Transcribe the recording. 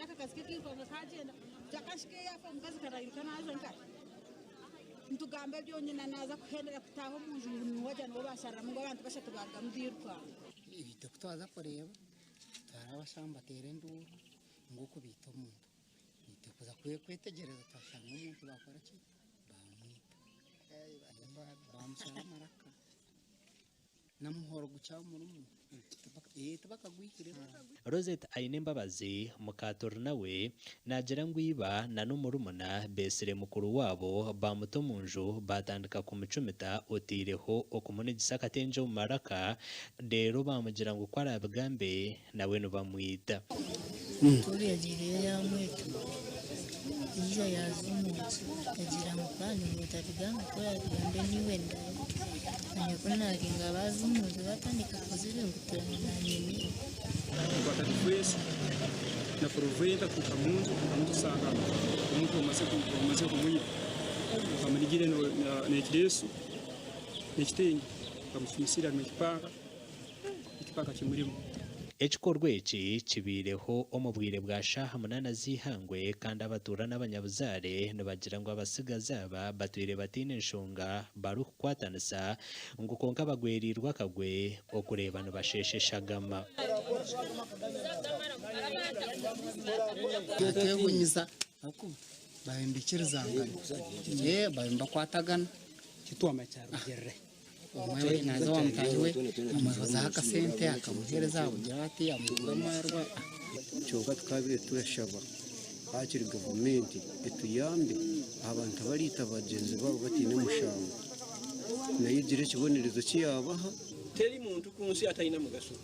aka kasikiki kwa kagenda jakashike yafa mukazi karayika nazo nkari ntugamba byonyina naza kuhendera kutaho munju waje no bashara mu abantu bashatu bagamdirwa ibite kutaza kureba tarabashamba tere nduru nguko bita umuntu bite kuza kwetegereza tashanga umuntu bakora ki bamwita bamusara maraka namuhoro gucyaho murumu Rosette Ainembabazi mukator nawe nagira ngwiba na numurumuna besere mukuru wabo bamuto munju batandika kumucumita otireho okumune gisakatenje mu maraka rero bamugira ngo kwara bgambe nawe no bamwita turi yagiriye yamwita iyo yazumutse yagira ngo kandi mutaviganga ko yagambe ni wenda Kuna kinga bazumuze batandika kuzirengutirana na nyine bakatwese na proventa kukamunzu amusanga umuntu umaze kumuyi bamuligire no nekiresu nekitenge bamusumisira mu ikipaka kimurimo Echikorwa eki kibireho omubwire bwa shaha munana zihangwe kandi abatura n'abanyabuzare nibagira ngo abasigazaba batwire batine nshonga baruhu kwatanisa ngo konka bagwerirwa kagwe okureba no bashesheshagama yategunyiza ako bahimbikirizangana ye bahimba kwatagana kitwama cyaro gerre umwe nazo wamtahiwe amaza hakasente akamuhereza ugira ati amugamarwa cyoga twabire turashaba hakiri government etuyambe abantu barita bagenzi babo batine mushamba nayigire kibonerezo kiyabaha teri muntu kunsi atayina mugaso